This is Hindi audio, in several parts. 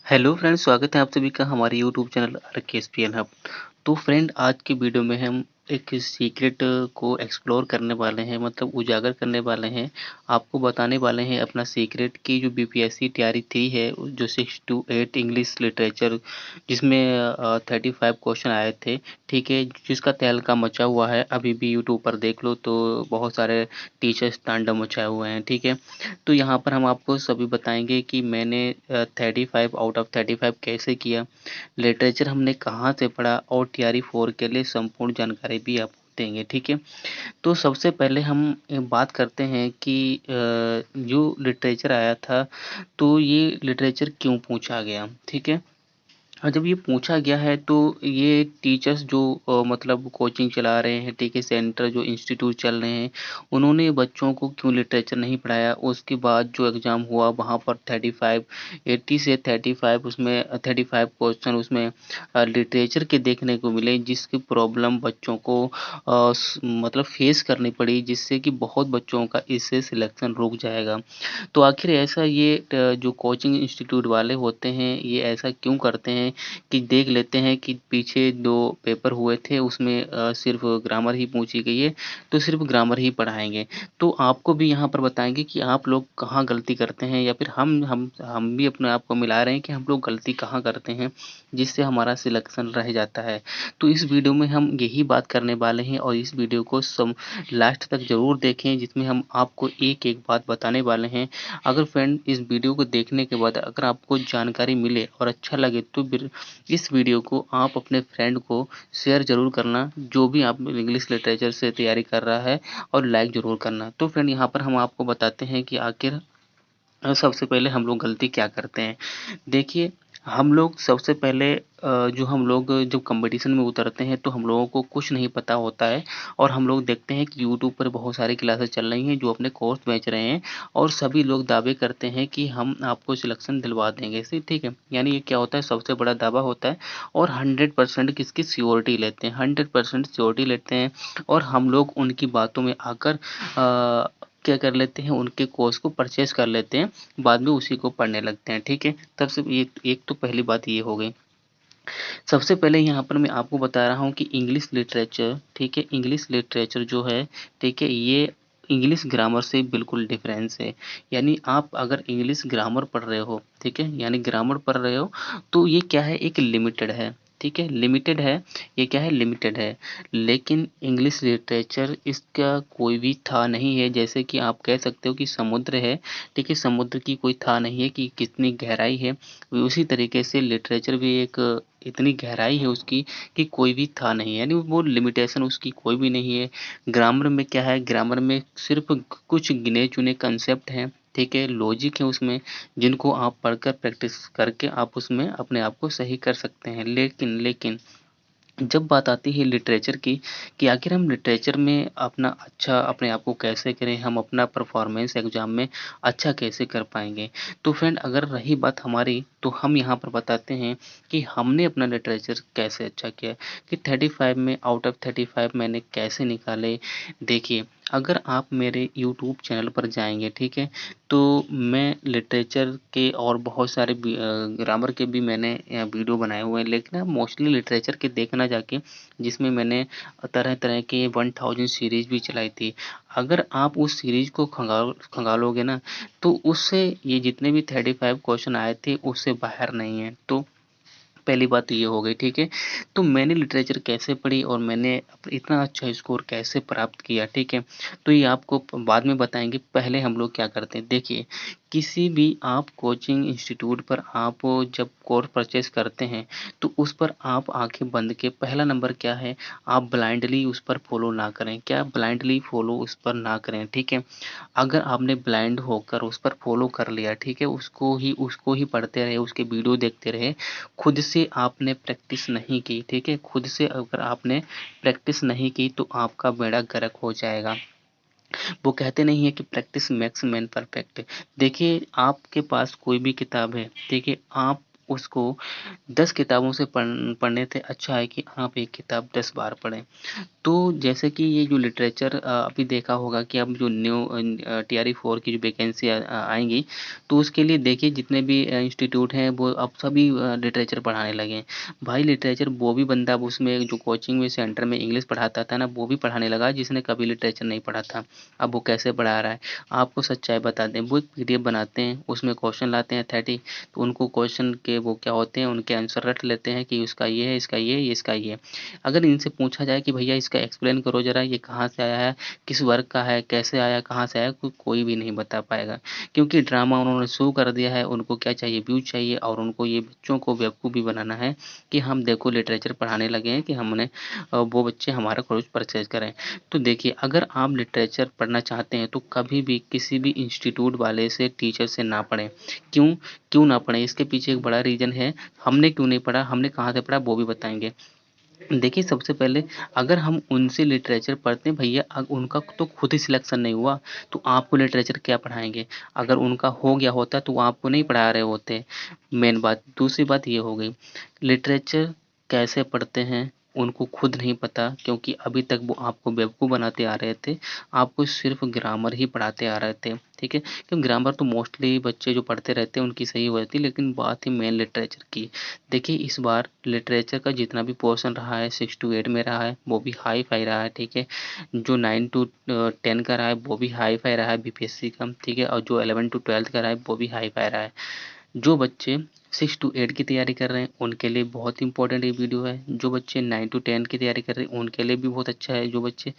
हेलो फ्रेंड्स, स्वागत है आप सभी का हमारे यूट्यूब चैनल आरकेएसपीएन हब। तो फ्रेंड, आज की वीडियो में हम एक सीक्रेट को एक्सप्लोर करने वाले हैं, मतलब उजागर करने वाले हैं। आपको बताने वाले हैं अपना सीक्रेट की जो बीपीएससी तैयारी थी है, जो 6 to 8 इंग्लिश लिटरेचर जिसमें 35 क्वेश्चन आए थे, ठीक है, जिसका तहलका मचा हुआ है। अभी भी यूट्यूब पर देख लो तो बहुत सारे टीचर्स तांडव मचाए हुए हैं, ठीक है। तो यहाँ पर हम आपको सभी बताएंगे कि मैंने 35 आउट ऑफ 35 कैसे किया, लिटरेचर हमने कहाँ से पढ़ा और टीआरई 4 के लिए संपूर्ण जानकारी भी आपको देंगे, ठीक है। तो सबसे पहले हम बात करते हैं कि जो लिटरेचर आया था, तो ये लिटरेचर क्यों पूछा गया, ठीक है। हाँ, जब ये पूछा गया है तो ये टीचर्स जो मतलब कोचिंग चला रहे हैं, ठीक है, सेंटर जो इंस्टीट्यूट चल रहे हैं, उन्होंने बच्चों को क्यों लिटरेचर नहीं पढ़ाया। उसके बाद जो एग्ज़ाम हुआ वहाँ पर 35 80 से 35 उसमें 35 क्वेश्चन उसमें लिटरेचर के देखने को मिले, जिसकी प्रॉब्लम बच्चों को मतलब फेस करनी पड़ी, जिससे कि बहुत बच्चों का इससे सिलेक्शन रुक जाएगा। तो आखिर ऐसा ये जो कोचिंग इंस्टीट्यूट वाले होते हैं, ये ऐसा क्यों करते हैं कि देख लेते हैं कि पीछे 2 पेपर हुए थे, उसमें सिर्फ़ ग्रामर ही पूछी गई है, तो सिर्फ़ ग्रामर ही पढ़ाएँगे। तो आपको भी यहाँ पर बताएँगे कि आप लोग कहाँ गलती करते हैं, या फिर हम भी अपने आप को मिला रहे हैं कि हम लोग गलती कहाँ करते हैं, जिससे हमारा सिलेक्शन रह जाता है। तो इस वीडियो में हम यही बात करने वाले हैं, और इस वीडियो को लास्ट तक ज़रूर देखें, जिसमें हम आपको एक-एक बात बताने वाले हैं। अगर फ्रेंड इस वीडियो को देखने के बाद अगर आपको जानकारी मिले और अच्छा लगे, तो फिर इस वीडियो को आप अपने फ्रेंड को शेयर ज़रूर करना, जो भी आप इंग्लिश लिटरेचर से तैयारी कर रहा है, और लाइक ज़रूर करना। तो फ्रेंड, यहाँ पर हम आपको बताते हैं कि आखिर सबसे पहले हम लोग गलती क्या करते हैं। देखिए, हम लोग सबसे पहले जो हम लोग जब कॉम्पिटिशन में उतरते हैं, तो हम लोगों को कुछ नहीं पता होता है, और हम लोग देखते हैं कि यूट्यूब पर बहुत सारी क्लासेस चल रही हैं जो अपने कोर्स बेच रहे हैं, और सभी लोग दावे करते हैं कि हम आपको सिलेक्शन दिलवा देंगे से, ठीक है। यानी ये क्या होता है, सबसे बड़ा दावा होता है, और 100% किसकी श्योरिटी लेते हैं, 100% श्योरिटी लेते हैं, और हम लोग उनकी बातों में आकर क्या कर लेते हैं, उनके कोर्स को परचेज़ कर लेते हैं, बाद में उसी को पढ़ने लगते हैं, ठीक है। तब से एक एक तो पहली बात ये हो गई। सबसे पहले यहाँ पर मैं आपको बता रहा हूँ कि इंग्लिश लिटरेचर, ठीक है, इंग्लिश लिटरेचर जो है, ठीक है, ये इंग्लिश ग्रामर से बिल्कुल डिफरेंस है। यानी आप अगर इंग्लिश ग्रामर पढ़ रहे हो, ठीक है, यानी ग्रामर पढ़ रहे हो, तो ये क्या है, एक लिमिटेड है, ठीक है, लिमिटेड है। ये क्या है, लिमिटेड है। लेकिन इंग्लिश लिटरेचर इसका कोई भी था नहीं है, जैसे कि आप कह सकते हो कि समुद्र है, ठीक है, समुद्र की कोई था नहीं है कि कितनी गहराई है। उसी तरीके से लिटरेचर भी एक इतनी गहराई है उसकी कि कोई भी था नहीं है, यानी वो लिमिटेशन उसकी कोई भी नहीं है। ग्रामर में क्या है, ग्रामर में सिर्फ़ कुछ गिने-चुने कंसेप्ट हैं, ठीक है, लॉजिक है उसमें, जिनको आप पढ़कर प्रैक्टिस करके आप उसमें अपने आप को सही कर सकते हैं। लेकिन जब बात आती है लिटरेचर की, कि आखिर हम लिटरेचर में अपना अच्छा अपने आप को कैसे करें, हम अपना परफॉर्मेंस एग्ज़ाम में अच्छा कैसे कर पाएँगे। तो फ्रेंड, अगर रही बात हमारी, तो हम यहाँ पर बताते हैं कि हमने अपना लिटरेचर कैसे अच्छा किया, कि 35 में आउट ऑफ 35 मैंने कैसे निकाले। देखिए, अगर आप मेरे यूट्यूब चैनल पर जाएँगे, ठीक है, तो मैं लिटरेचर के और बहुत सारे ग्रामर के भी मैंने वीडियो बनाए हुए हैं, लेकिन आप मोस्टली लिटरेचर के देखना जाके, जिसमें मैंने तरह-तरह के 1000 सीरीज़ भी चलाई थी। अगर आप उस सीरीज़ को खंगालोगे ना, तो उससे ये जितने भी 35 क्वेश्चन आए थे, उससे बाहर नहीं है। तो पहली बात तो ये हो गई, ठीक है। तो मैंने लिटरेचर कैसे पढ़ी और मैंने इतना अच्छा स्कोर कैसे प्राप्त किया, ठीक है। तो ये आपको बाद में बताएँगे, पहले हम लोग क्या करते हैं। देखिए, किसी भी आप कोचिंग इंस्टीट्यूट पर आप जब कोर्स परचेज़ करते हैं, तो उस पर आप आँखें बंद के पहला नंबर क्या है, आप ब्लाइंडली उस पर फ़ॉलो ना करें। क्या ब्लाइंडली फ़ॉलो उस पर ना करें, ठीक है। अगर आपने ब्लाइंड होकर उस पर फ़ॉलो कर लिया, ठीक है, उसको ही पढ़ते रहे, उसके वीडियो देखते रहे, खुद से आपने प्रैक्टिस नहीं की, ठीक है, खुद से अगर आपने प्रैक्टिस नहीं की, तो आपका बेड़ा गर्क हो जाएगा। वो कहते नहीं है कि प्रैक्टिस मेक्स मैन परफेक्ट। देखिए, आपके पास कोई भी किताब है, ठीक है, आप उसको 10 किताबों से पढ़ने से अच्छा है कि आप एक किताब 10 बार पढ़ें। तो जैसे कि ये जो लिटरेचर अभी देखा होगा कि अब जो न्यू टीआरई 4 की जो वैकेंसी आएँगी, तो उसके लिए देखिए जितने भी इंस्टीट्यूट हैं वो अब सभी लिटरेचर पढ़ाने लगे हैं। भाई लिटरेचर वो भी बंदा अब उसमें जो कोचिंग में सेंटर में इंग्लिश पढ़ाता था ना, वो भी पढ़ाने लगा जिसने कभी लिटरेचर नहीं पढ़ा था। अब वो कैसे पढ़ा रहा है? आपको सच्चाई बता दें, वो एक पीडीएफ बनाते हैं, उसमें क्वेश्चन लाते हैं 30, तो उनको क्वेश्चन के वो क्या होते हैं, उनके आंसर रट लेते हैं कि उसका ये है, इसका ये, इसका ये। अगर इनसे पूछा जाए कि भैया इसका एक्सप्लेन करो ज़रा, ये कहाँ से आया है, किस वर्ग का है, कैसे आया, कहाँ से आया, कोई भी नहीं बता पाएगा। क्योंकि ड्रामा उन्होंने शुरू कर दिया है, उनको क्या चाहिए, व्यूज़ चाहिए, और उनको ये बच्चों को बेवकूफ़ भी बनाना है कि हम देखो लिटरेचर पढ़ाने लगे हैं कि हमने वो बच्चे हमारा कोर्स परचेज़ करें। तो देखिए अगर आप लिटरेचर पढ़ना चाहते हैं तो कभी भी किसी भी इंस्टीट्यूट वाले से, टीचर से ना पढ़ें। क्यों? क्यों ना पढ़ें? इसके पीछे एक बड़ा रीज़न है। हमने क्यों नहीं पढ़ा, हमने कहाँ से पढ़ा, वो भी बताएँगे। देखिए सबसे पहले अगर हम उनसे लिटरेचर पढ़ते हैं भैया, उनका तो खुद ही सिलेक्शन नहीं हुआ, तो आपको लिटरेचर क्या पढ़ाएँगे? अगर उनका हो गया होता तो वो आपको नहीं पढ़ा रहे होते, मेन बात। दूसरी बात ये हो गई, लिटरेचर कैसे पढ़ते हैं उनको खुद नहीं पता, क्योंकि अभी तक वो आपको बेवकूफ़ बनाते आ रहे थे, आपको सिर्फ़ ग्रामर ही पढ़ाते आ रहे थे, ठीक है? क्योंकि ग्रामर तो मोस्टली बच्चे जो पढ़ते रहते हैं उनकी सही हो जाती है, लेकिन बात थी मेन लिटरेचर की। देखिए इस बार लिटरेचर का जितना भी पोर्शन रहा है 6 टू 8 में रहा है, वो भी हाई-फाई रहा है, ठीक है? जो 9 टू 10 का रहा है वो भी हाई-फाई रहा है बीपीएससी का, ठीक है? और जो 11 टू 12 का रहा है वो भी हाई-फाई रहा है। जो बच्चे 6 टू 8 की तैयारी कर रहे हैं उनके लिए बहुत इंपॉर्टेंट ये वीडियो है। जो बच्चे 9 टू 10 की तैयारी कर रहे हैं उनके लिए भी बहुत अच्छा है। जो बच्चे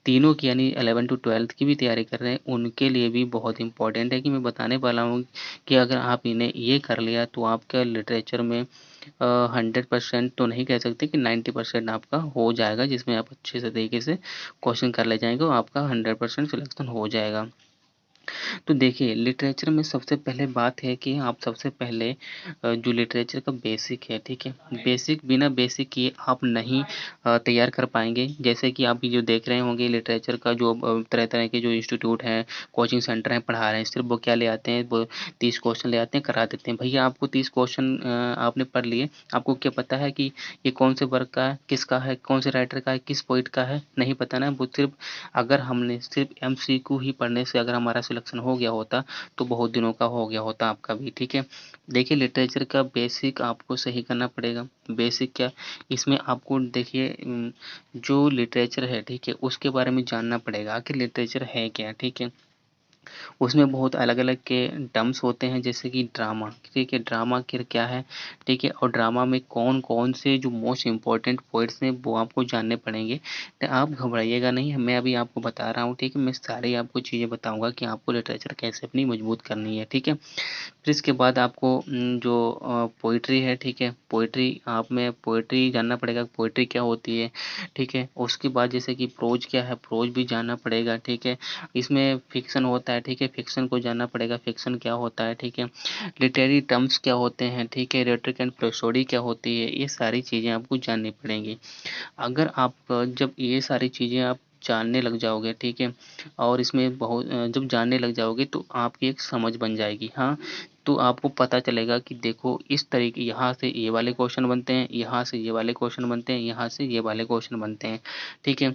तीनों की यानी 11 टू 12 की भी तैयारी कर रहे हैं उनके लिए भी बहुत इंपॉर्टेंट है कि मैं बताने वाला हूँ कि अगर आप इन्हें ये कर लिया तो आपका लिटरेचर में 100% तो नहीं कह सकते कि 90% आपका हो जाएगा, जिसमें आप अच्छे से तरीके से क्वेश्चन कर ले जाएँगे और आपका 100% सिलेक्शन हो जाएगा। तो देखिए लिटरेचर में सबसे पहले बात है कि आप सबसे पहले जो लिटरेचर का बेसिक है, ठीक है? बेसिक बिना बेसिक किए आप नहीं तैयार कर पाएँगे। जैसे कि आप ये जो देख रहे होंगे लिटरेचर का जो तरह-तरह के जो इंस्टीट्यूट हैं, कोचिंग सेंटर हैं, पढ़ा रहे हैं, सिर्फ़ वो क्या ले आते हैं, वो 30 क्वेश्चन ले आते हैं, करा देते हैं। भैया आपको 30 क्वेश्चन आपने पढ़ लिए, आपको क्या पता है कि ये कौन से वर्ग का है, किसका है, कौन से राइटर का है, किस पोएट का है? नहीं पता ना। वो सिर्फ़ अगर हमने सिर्फ़ एमसीक्यू ही पढ़ने से अगर हमारा सिलेक्शन हो गया होता, तो बहुत दिनों का हो गया होता आपका भी, ठीक है? देखिए लिटरेचर का बेसिक आपको सही करना पड़ेगा। बेसिक क्या? इसमें आपको देखिए जो लिटरेचर है, ठीक है? उसके बारे में जानना पड़ेगा आखिर लिटरेचर है क्या, ठीक है? उसमें बहुत अलग-अलग के टर्म्स होते हैं जैसे कि ड्रामा, ठीक है? ड्रामा आखिर क्या है, ठीक है? और ड्रामा में कौन-कौन से जो मोस्ट इम्पोर्टेंट पॉइंट्स हैं वो आपको जानने पड़ेंगे। तो आप घबराइएगा नहीं, मैं अभी आपको बता रहा हूँ, ठीक है? मैं सारी आपको चीज़ें बताऊँगा कि आपको लिटरेचर कैसे अपनी मजबूत करनी है, ठीक है? फिर इसके बाद आपको जो पोएट्री है, ठीक है? पोएट्री आप में पोएट्री जानना पड़ेगा, पोएट्री क्या होती है, ठीक है? उसके बाद जैसे कि प्रोज़ क्या है, प्रोज़ भी जानना पड़ेगा, ठीक है? इसमें फ़िक्शन होता है, ठीक है? फ़िक्शन को जानना पड़ेगा, फ़िक्शन क्या होता है, ठीक है? लिटरेरी टर्म्स क्या होते हैं, ठीक है? रेटरिक एंड प्रोसोडी क्या होती है, ये सारी चीज़ें आपको जाननी पड़ेंगी। अगर आप जब ये सारी चीज़ें आप जानने लग जाओगे, ठीक है? और इसमें जब जानने लग जाओगे तो आपकी एक समझ बन जाएगी, हाँ? तो आपको पता चलेगा कि देखो इस तरीके यहाँ से ये वाले क्वेश्चन बनते हैं, यहाँ से ये वाले क्वेश्चन बनते हैं, यहाँ से ये वाले क्वेश्चन बनते हैं, ठीक है?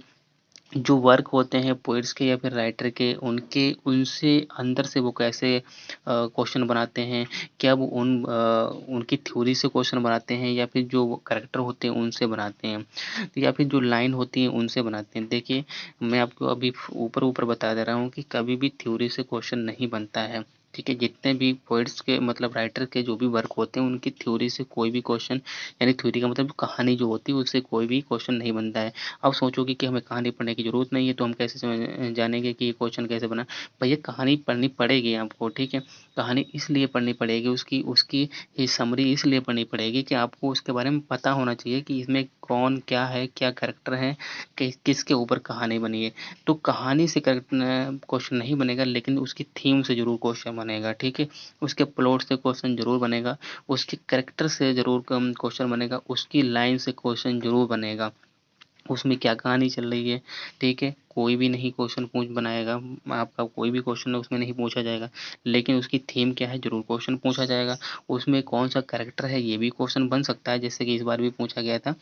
जो वर्क होते हैं पोएट्स के या फिर राइटर के उनके उनसे अंदर से वो कैसे क्वेश्चन बनाते हैं, क्या वो उनकी थ्योरी से क्वेश्चन बनाते हैं या फिर जो कैरेक्टर होते हैं उनसे बनाते हैं, तो या फिर जो लाइन होती है उनसे बनाते हैं। देखिए मैं आपको अभी ऊपर-ऊपर बता दे रहा हूँ कि कभी भी थ्योरी से क्वेश्चन नहीं बनता है, ठीक है? जितने भी पोएट्स के मतलब राइटर के जो भी वर्क होते हैं उनकी थ्योरी से कोई भी क्वेश्चन यानी थ्योरी का मतलब कहानी जो होती है उससे कोई भी क्वेश्चन नहीं बनता है। आप सोचोगे कि हमें कहानी पढ़ने की ज़रूरत नहीं है तो हम कैसे जानेंगे कि ये क्वेश्चन कैसे बना। भैया कहानी पढ़नी पड़ेगी आपको, ठीक है? कहानी इसलिए पढ़नी पड़ेगी, उसकी उसकी ये समरी इसलिए पढ़नी पड़ेगी कि आपको उसके बारे में पता होना चाहिए कि इसमें कौन क्या है, क्या कैरेक्टर है, किसके ऊपर कहानी बनी है। तो कहानी से क्वेश्चन नहीं बनेगा, लेकिन उसकी थीम से ज़रूर क्वेश्चन बनेगा, ठीक है? उसके प्लॉट से क्वेश्चन ज़रूर बनेगा, उसके कैरेक्टर से ज़रूर क्वेश्चन बनेगा, उसकी लाइन से क्वेश्चन ज़रूर बनेगा। उसमें क्या कहानी चल रही है, ठीक है? कोई भी नहीं क्वेश्चन बनाएगा, आपका कोई भी क्वेश्चन उसमें नहीं पूछा जाएगा, लेकिन उसकी थीम क्या है ज़रूर क्वेश्चन पूछा जाएगा। उसमें कौन सा कैरेक्टर है ये भी क्वेश्चन बन सकता है, जैसे कि इस बार भी पूछा गया था,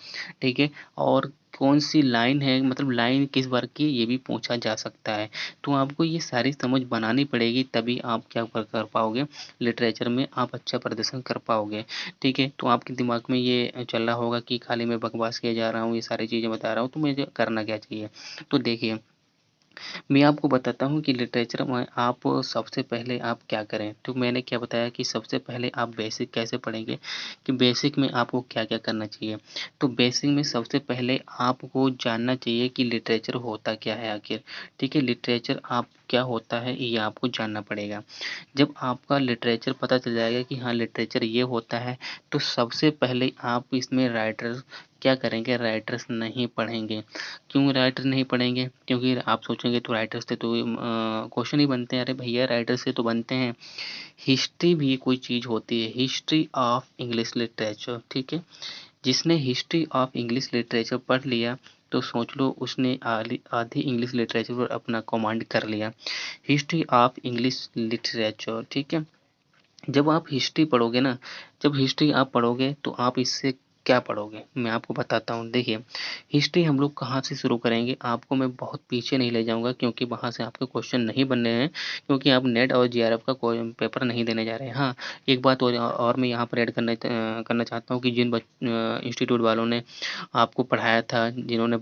ठीक है। और कौन सी लाइन है, मतलब लाइन किस वर्ग की, ये भी पूछा जा सकता है। तो आपको ये सारी समझ बनानी पड़ेगी, तभी आप क्या कर पाओगे, लिटरेचर में आप अच्छा प्रदर्शन कर पाओगे, ठीक है। तो आपके दिमाग में ये चल रहा होगा कि खाली मैं बकवास किए जा रहा हूँ, ये सारी चीज़ें बता रहा हूँ, तो मुझे करना क्या चाहिए। तो देखिए, मैं आपको बताता हूँ कि लिटरेचर में आप सबसे पहले आप क्या करें। तो मैंने क्या बताया कि सबसे पहले आप बेसिक कैसे पढ़ेंगे, कि बेसिक में आपको क्या-क्या करना चाहिए। तो बेसिक में सबसे पहले आपको जानना चाहिए कि लिटरेचर होता क्या है आखिर, ठीक है। लिटरेचर आप क्या होता है ये आपको जानना पड़ेगा। जब आपका लिटरेचर पता चल जाएगा कि हाँ लिटरेचर ये होता है, तो सबसे पहले आप इसमें राइटर क्या करेंगे, राइटर्स नहीं पढ़ेंगे। क्यों राइटर नहीं पढ़ेंगे? क्योंकि आप सोचेंगे तो राइटर से तो क्वेश्चन ही बनते हैं। अरे भैया राइटर से तो बनते हैं। हिस्ट्री भी कोई चीज़ होती है, हिस्ट्री ऑफ इंग्लिश लिटरेचर, ठीक है। जिसने हिस्ट्री ऑफ इंग्लिश लिटरेचर पढ़ लिया तो सोच लो उसने आधी इंग्लिश लिटरेचर पर अपना कमांड कर लिया। हिस्ट्री ऑफ इंग्लिश लिटरेचर, ठीक है। जब आप हिस्ट्री पढ़ोगे ना, जब हिस्ट्री आप पढ़ोगे तो आप इससे क्या पढ़ोगे, मैं आपको बताता हूँ। देखिए, हिस्ट्री हम लोग कहाँ से शुरू करेंगे, आपको मैं बहुत पीछे नहीं ले जाऊँगा क्योंकि वहाँ से आपके क्वेश्चन नहीं बनने हैं, क्योंकि आप नेट और जीआरएफ का कोई पेपर नहीं देने जा रहे हैं। हाँ, एक बात और मैं यहाँ पर ऐड करना चाहता हूँ कि जिन इंस्टीट्यूट वालों ने आपको पढ़ाया था, जिन्होंने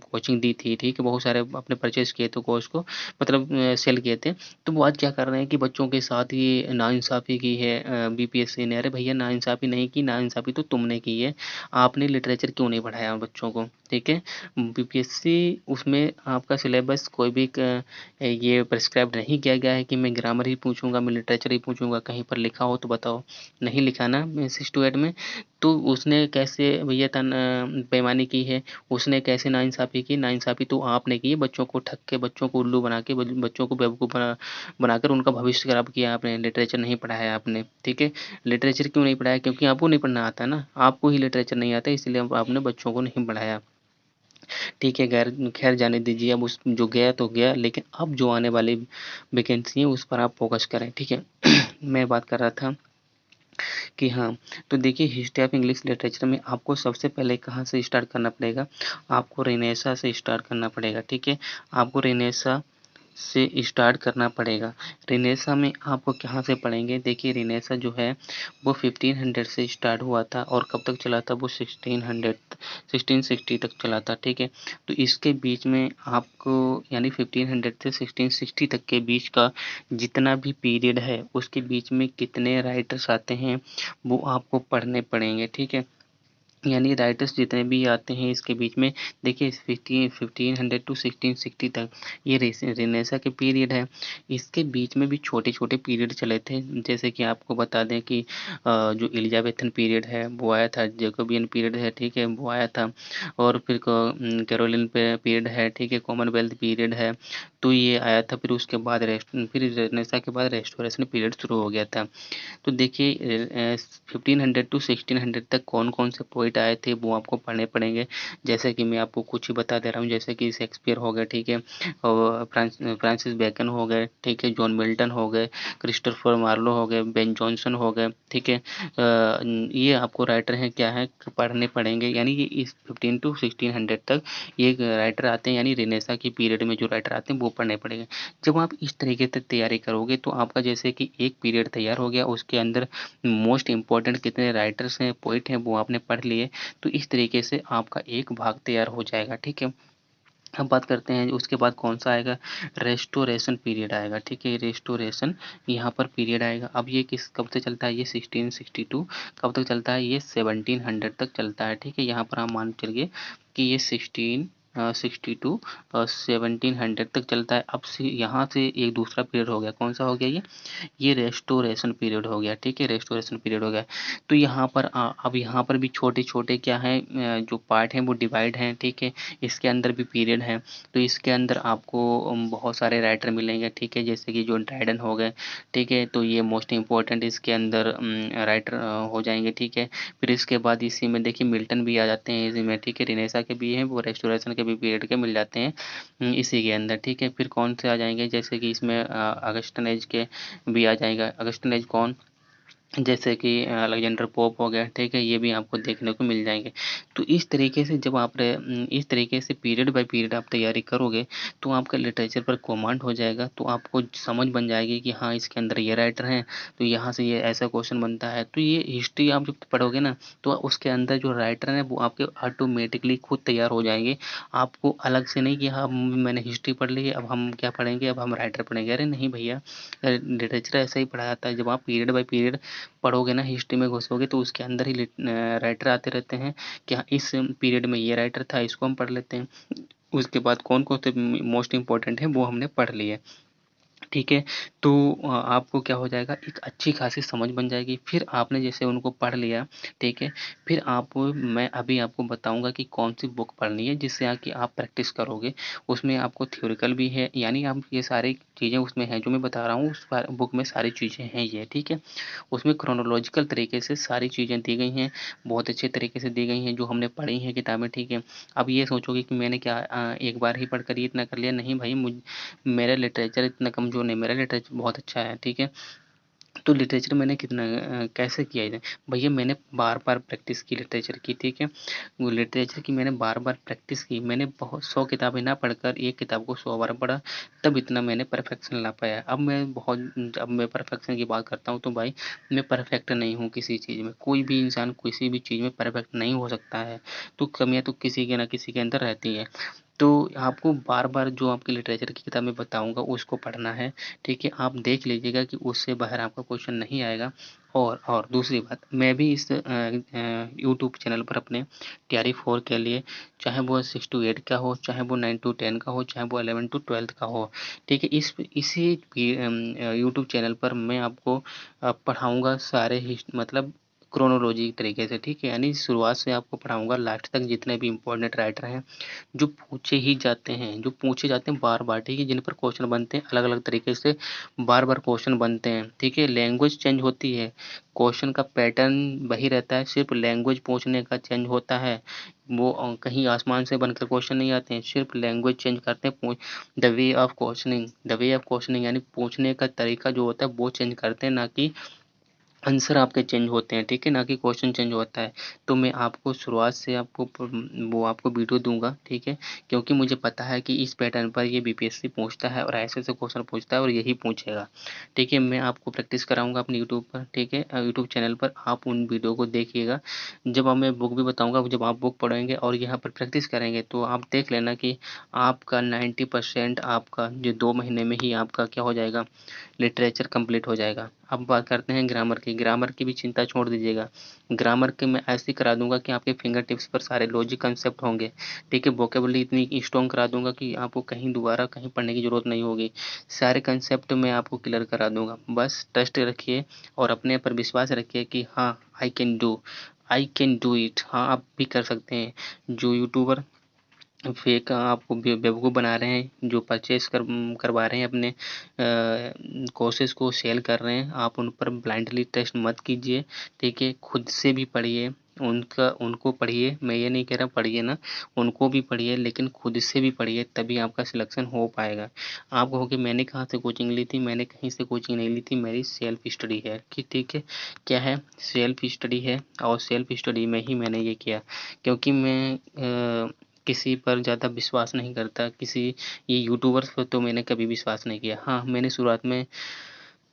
कोचिंग दी थी, ठीक है, बहुत सारे अपने परचेज़ किए थे कोर्स को, मतलब सेल किए थे। तो वो आज क्या कर रहे हैं कि बच्चों के साथ ये नाइंसाफ़ी की है बीपीएससी ने। अरे भैया नाइंसाफ़ी नहीं की, नाइंसाफ़ी तो तुमने की है। आपने लिटरेचर क्यों नहीं पढ़ाया बच्चों को, ठीक है। बीपीएससी उसमें आपका सिलेबस कोई भी ये प्रिस्क्राइब नहीं किया गया है कि मैं ग्रामर ही पूछूंगा, मैं लिटरेचर ही पूछूंगा। कहीं पर लिखा हो तो बताओ, नहीं लिखा ना 6 to 8 में। तो उसने कैसे भैया बेईमानी की है, उसने कैसे नाइंसाफ़ी की, नाइंसाफ़ी तो आपने की है। बच्चों को ठग के, बच्चों को उल्लू बना के, बच्चों को बेवकूफ़ बनाकर उनका भविष्य खराब किया आपने। लिटरेचर नहीं पढ़ाया आपने, ठीक है। लिटरेचर क्यों नहीं पढ़ाया, क्योंकि आपको नहीं पढ़ना आता ना, आपको ही लिटरेचर नहीं आता, इसलिए आपने बच्चों को नहीं पढ़ाया, ठीक है। खैर जाने दीजिए, अब उस जो गया तो गया, लेकिन अब जो आने वाली वैकेंसी है उस पर आप फोकस करें, ठीक है। मैं बात कर रहा था कि हाँ, तो देखिए हिस्ट्री ऑफ इंग्लिश लिटरेचर में आपको सबसे पहले कहाँ से स्टार्ट करना पड़ेगा, आपको रेनेसा से स्टार्ट करना पड़ेगा, ठीक है। आपको रेनेसा से स्टार्ट करना पड़ेगा। रेनेसा में आपको कहाँ से पढ़ेंगे, देखिए रेनेसा जो है वो 1500 से स्टार्ट हुआ था और कब तक चला था, वो 1660 तक चला था, ठीक है। तो इसके बीच में आपको यानी 1500 से 1660 तक के बीच का जितना भी पीरियड है उसके बीच में कितने राइटर्स आते हैं वो आपको पढ़ने पड़ेंगे, ठीक है। यानी राइटर्स जितने भी आते हैं इसके बीच में, देखिए 1500 टू 1660 तक ये रेनेसा के पीरियड है। इसके बीच में भी छोटे छोटे पीरियड चले थे, जैसे कि आपको बता दें कि जो एलिजाबेथन पीरियड है वो आया था, जैकोबियन पीरियड है, ठीक है, वो आया था। और फिर कैरोलिन पीरियड है, ठीक है, कॉमनवेल्थ पीरियड है, तो ये आया था। फिर उसके बाद फिर रेनेसा के बाद रेस्टोरेशन पीरियड शुरू हो गया था। तो देखिए 1500 टू 1600 तक कौन-कौन से पोएट आए थे वो आपको पढ़ने पड़ेंगे। जैसे कि मैं आपको कुछ ही बता दे रहा हूँ, जैसे कि शेक्सपियर हो गए, ठीक है, और फ्रांसिस बेकन हो गए, ठीक है, जॉन मिल्टन हो गए, क्रिस्टोफर मार्लो हो गए, बेन जॉनसन हो गए, ठीक है। ये आपको राइटर हैं क्या है पढ़ने पड़ेंगे, यानी कि इस 15 टू 1600 तक ये राइटर आते हैं, यानी रेनेसा की पीरियड में जो राइटर आते हैं वो पढ़ने पड़ेंगे। जब आप इस तरीके से तैयारी करोगे तो आपका जैसे कि एक पीरियड तैयार हो गया, उसके अंदर मोस्ट इम्पोर्टेंट कितने राइटर्स हैं, पोएट हैं वो आपने पढ़ लिए, तो इस तरीके से आपका एक भाग तैयार हो जाएगा, ठीक है। अब बात करते हैं उसके बाद कौन सा आएगा, रेस्टोरेशन पीरियड आएगा, ठीक है। रेस्टोरेशन यहाँ पर पीरियड आएगा। अब ये किस कब से चलता है, ये 1662 कब तक चलता है, ये 1700 तक चलता है, ठीक है। यहाँ पर आप मान के चलिए कि ये 1662 1700 तक चलता है। अब से यहाँ से एक दूसरा पीरियड हो गया, कौन सा हो गया ये रेस्टोरेशन पीरियड हो गया, ठीक है, रेस्टोरेशन पीरियड हो गया। तो यहाँ पर अब यहाँ पर भी छोटे-छोटे क्या हैं जो पार्ट हैं वो डिवाइड हैं, ठीक है। इसके अंदर भी पीरियड हैं, तो इसके अंदर आपको बहुत सारे राइटर मिलेंगे, ठीक है, जैसे कि जो ड्राइडन हो गए, ठीक है, तो ये मोस्ट इम्पोर्टेंट इसके अंदर राइटर हो जाएंगे, ठीक है। फिर इसके बाद इसी में देखिए मिल्टन भी आ जाते हैं इसी में, ठीक है, रेनेसा के भी हैं वो, रेस्टोरेशन के भी पीरियड के मिल जाते हैं इसी के अंदर, ठीक है। फिर कौन से आ जाएंगे, जैसे कि इसमें अगस्टन एज के भी आ जाएगा। अगस्टन एज कौन, जैसे कि अलेक्जेंडर पोप हो गया, ठीक है, ये भी आपको देखने को मिल जाएंगे। तो इस तरीके से जब आप इस तरीके से पीरियड बाय पीरियड आप तैयारी करोगे तो आपका लिटरेचर पर कमांड हो जाएगा, तो आपको समझ बन जाएगी कि हाँ इसके अंदर ये राइटर हैं तो यहाँ से ये ऐसा क्वेश्चन बनता है। तो ये हिस्ट्री आप जब पढ़ोगे ना तो उसके अंदर जो राइटर हैं वो आपके ऑटोमेटिकली खुद तैयार हो जाएंगे। आपको अलग से नहीं कि हाँ मैंने हिस्ट्री पढ़ ली है अब हम क्या पढ़ेंगे, अब हम राइटर पढ़ेंगे। अरे नहीं भैया, लिटरेचर ऐसा ही पढ़ा जाता है। जब आप पीरियड बाय पीरियड पढ़ोगे ना, हिस्ट्री में घुसोगे तो उसके अंदर ही राइटर आते रहते हैं कि हाँ इस पीरियड में ये राइटर था, इसको हम पढ़ लेते हैं। उसके बाद कौन कौन से मोस्ट इम्पोर्टेंट है वो हमने पढ़ लिए, ठीक है। तो आपको क्या हो जाएगा, एक अच्छी खासी समझ बन जाएगी। फिर आपने जैसे उनको पढ़ लिया, ठीक है, फिर आप मैं अभी आपको बताऊंगा कि कौन सी बुक पढ़नी है जिससे आके आप प्रैक्टिस करोगे। उसमें आपको थ्योरिकल भी है, यानी आप ये सारी चीज़ें उसमें हैं जो मैं बता रहा हूँ उस बुक में सारी चीज़ें हैं ये, ठीक है। उसमें क्रोनोलॉजिकल तरीके से सारी चीज़ें दी गई हैं, बहुत अच्छे तरीके से दी गई हैं जो हमने पढ़ी हैं किताबें, ठीक है। अब ये सोचोगे कि मैंने क्या एक बार ही पढ़कर ये इतना कर लिया, नहीं भाई, मेरा लिटरेचर इतना कमज़ोर नहीं, मेरा लिटरेचर बहुत अच्छा है, ठीक है। तो लिटरेचर मैंने कितना कैसे किया है भैया, मैंने बार-बार प्रैक्टिस की लिटरेचर की, ठीक है। वो लिटरेचर की मैंने बार-बार प्रैक्टिस की, मैंने बहुत 100 किताबें ना पढ़कर एक किताब को 100 बार पढ़ा, तब इतना मैंने परफेक्शन ला पाया। अब मैं परफेक्शन की बात करता हूँ तो भाई मैं परफेक्ट नहीं हूँ किसी चीज़ में, कोई भी इंसान किसी भी चीज़ में परफेक्ट नहीं हो सकता है, तो कमियाँ तो किसी के ना किसी के अंदर रहती है। तो आपको बार-बार जो आपकी लिटरेचर की किताब मैं बताऊँगा उसको पढ़ना है, ठीक है। आप देख लीजिएगा कि उससे बाहर आपका क्वेश्चन नहीं आएगा। और दूसरी बात, मैं भी इस यूट्यूब चैनल पर अपने तैयारी 4 के लिए, चाहे वो 6 टू 8 का हो, चाहे वो 9 टू 10 का हो, चाहे वो 11 टू 12 का हो, ठीक है। इसी यूट्यूब चैनल पर मैं आपको पढ़ाऊँगा सारे मतलब क्रोनोलॉजी तरीके से, ठीक है। यानी शुरुआत से आपको पढ़ाऊँगा लास्ट तक जितने भी इम्पोर्टेंट राइटर हैं जो पूछे जाते हैं बार-बार, ठीक है, जिन पर क्वेश्चन बनते हैं अलग-अलग तरीके से, बार-बार क्वेश्चन बनते हैं, ठीक है। लैंग्वेज चेंज होती है, क्वेश्चन का पैटर्न वही रहता है, सिर्फ लैंग्वेज पूछने का चेंज होता है। वो कहीं आसमान से बनकर क्वेश्चन नहीं आते हैं, सिर्फ लैंग्वेज चेंज करते हैं। द वे ऑफ क्वेश्चनिंग यानी पूछने का तरीका जो होता है वो चेंज करते हैं, ना कि आंसर आपके चेंज होते हैं, ठीक है, ना कि क्वेश्चन चेंज होता है। तो मैं आपको शुरुआत से आपको वीडियो दूँगा, ठीक है, क्योंकि मुझे पता है कि इस पैटर्न पर ये बीपीएससी पूछता है और ऐसे-ऐसे क्वेश्चन पूछता है और यही पूछेगा, ठीक है। मैं आपको प्रैक्टिस कराऊँगा अपने यूट्यूब पर, ठीक है, यूट्यूब चैनल पर आप उन वीडियो को देखिएगा। जब अब मैं बुक भी बताऊँगा, जब आप बुक पढ़ेंगे और यहाँ पर प्रैक्टिस करेंगे तो आप देख लेना कि आपका 90% आपका जो 2 महीने में ही आपका क्या हो जाएगा, लिटरेचर कंप्लीट हो जाएगा। अब बात करते हैं ग्रामर की। ग्रामर की भी चिंता छोड़ दीजिएगा। ग्रामर के मैं ऐसे करा दूँगा कि आपके फिंगर टिप्स पर सारे लॉजिक कांसेप्ट होंगे, ठीक है। वोकैब्युलरी इतनी स्ट्रॉन्ग करा दूँगा कि आपको कहीं दोबारा कहीं पढ़ने की ज़रूरत नहीं होगी। सारे कांसेप्ट मैं आपको क्लियर करा दूँगा। बस ट्रस्ट रखिए और अपने पर विश्वास रखिए कि हाँ, आई कैन डू इट। हाँ, आप भी कर सकते हैं। जो यूट्यूबर फेक आपको बेवकूफ़ बना रहे हैं, जो परचेज़ करवा रहे हैं अपने कोर्सेज़ को सेल कर रहे हैं, आप उन पर ब्लाइंडली ट्रस्ट मत कीजिए, ठीक है। खुद से भी पढ़िए, उनको पढ़िए, मैं ये नहीं कह रहा पढ़िए ना, उनको भी पढ़िए लेकिन खुद से भी पढ़िए, तभी आपका सिलेक्शन हो पाएगा। आप कहोगे मैंने कहाँ से कोचिंग ली थी, मैंने कहीं से कोचिंग नहीं ली थी, मेरी सेल्फ स्टडी है, कि ठीक है। क्या है? सेल्फ स्टडी है और सेल्फ स्टडी में ही मैंने ये किया, क्योंकि मैं किसी पर ज़्यादा विश्वास नहीं करता, ये यूट्यूबर्स पर तो मैंने कभी विश्वास नहीं किया। हाँ, मैंने शुरुआत में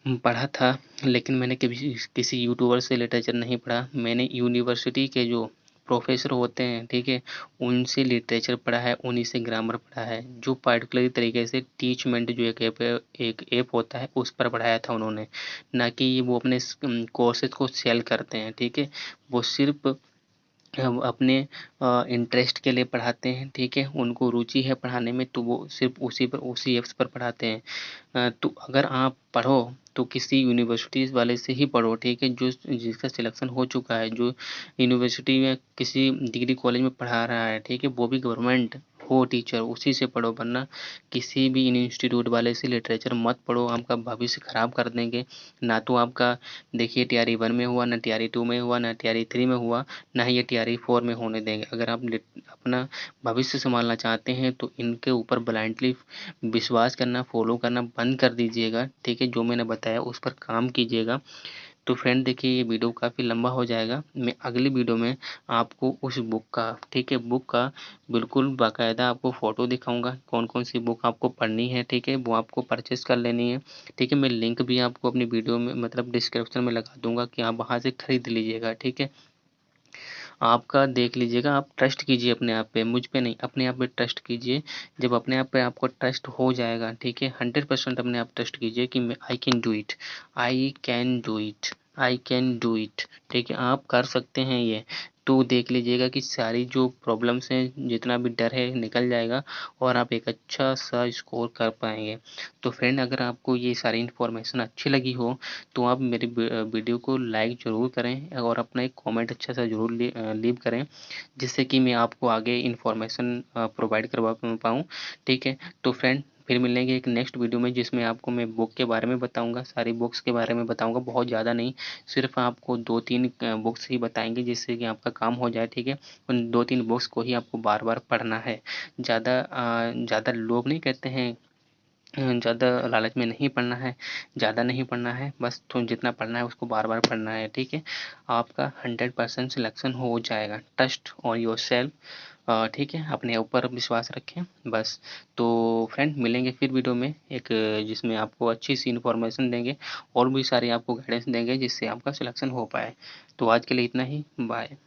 पढ़ा था, लेकिन मैंने कभी किसी यूट्यूबर से लिटरेचर नहीं पढ़ा। मैंने यूनिवर्सिटी के जो प्रोफ़ेसर होते हैं, ठीक है, उनसे लिटरेचर पढ़ा है, उन्हीं से ग्रामर पढ़ा है। जो पार्टिकुलर तरीके से टीचमेंट जो एक ऐप होता है, उस पर पढ़ाया था उन्होंने, ना कि वो अपने कोर्सेज़ को सेल करते हैं, ठीक है। वो सिर्फ़ हम अपने इंटरेस्ट के लिए पढ़ाते हैं, ठीक है, उनको रुचि है पढ़ाने में तो वो सिर्फ उसी एप्स पर पढ़ाते हैं। तो अगर आप पढ़ो तो किसी यूनिवर्सिटीज़ वाले से ही पढ़ो, ठीक है, जो जिसका सिलेक्शन हो चुका है, जो यूनिवर्सिटी में किसी डिग्री कॉलेज में पढ़ा रहा है, ठीक है, वो भी गवर्नमेंट हो टीचर, उसी से पढ़ो, वरना किसी भी इंस्टीट्यूट वाले से लिटरेचर मत पढ़ो, आपका भविष्य खराब कर देंगे। ना तो आपका देखिए टीआरई 1 में हुआ, ना टीआरई 2 में हुआ, ना टीआरई 3 में हुआ, ना ही ये टीआरई 4 में होने देंगे। अगर आप अपना भविष्य संभालना चाहते हैं तो इनके ऊपर ब्लाइंडली विश्वास करना, फॉलो करना बंद कर दीजिएगा, ठीक है। जो मैंने बताया उस पर काम कीजिएगा। तो फ्रेंड देखिए ये वीडियो काफ़ी लंबा हो जाएगा। मैं अगली वीडियो में आपको उस बुक का, ठीक है, बुक का बिल्कुल बाकायदा आपको फ़ोटो दिखाऊंगा, कौन कौन सी बुक आपको पढ़नी है, ठीक है, वो आपको परचेज़ कर लेनी है, ठीक है। मैं लिंक भी आपको अपनी वीडियो में मतलब डिस्क्रिप्शन में लगा दूंगा कि आप वहाँ से खरीद लीजिएगा, ठीक है। आपका देख लीजिएगा, आप ट्रस्ट कीजिए अपने आप पे, मुझ पे नहीं, अपने आप पे ट्रस्ट कीजिए। जब अपने आप पे आपको ट्रस्ट हो जाएगा, ठीक है, 100% अपने आप ट्रस्ट कीजिए कि मैं I can do it, I can do it, I can do it, ठीक है, आप कर सकते हैं ये। तो देख लीजिएगा कि सारी जो प्रॉब्लम्स हैं, जितना भी डर है निकल जाएगा और आप एक अच्छा सा स्कोर कर पाएंगे। तो फ्रेंड अगर आपको ये सारी इन्फॉर्मेशन अच्छी लगी हो तो आप मेरी वीडियो को लाइक ज़रूर करें और अपना एक कमेंट अच्छा सा ज़रूर लीव करें, जिससे कि मैं आपको आगे इन्फॉर्मेशन प्रोवाइड करवा पाऊँ, ठीक है। तो फ्रेंड फिर मिलेंगे एक नेक्स्ट वीडियो में, जिसमें आपको मैं बुक के बारे में बताऊंगा, सारी बुक्स के बारे में बताऊंगा, बहुत ज़्यादा नहीं, सिर्फ आपको 2-3 बुक्स ही बताएंगे जिससे कि आपका काम हो जाए, ठीक है। उन 2-3 बुक्स को ही आपको बार बार पढ़ना है। ज़्यादा लोग नहीं कहते हैं, ज़्यादा लालच में नहीं पढ़ना है, ज़्यादा नहीं पढ़ना है, बस तो जितना पढ़ना है उसको बार बार पढ़ना है, ठीक है। आपका 100% सिलेक्शन हो जाएगा। ट्रस्ट ऑन योर सेल्फ, ठीक है, अपने ऊपर विश्वास रखें बस। तो फ्रेंड मिलेंगे फिर वीडियो में एक, जिसमें आपको अच्छी सी इन्फॉर्मेशन देंगे और भी सारी आपको गाइडेंस देंगे जिससे आपका सिलेक्शन हो पाए। तो आज के लिए इतना ही, बाय।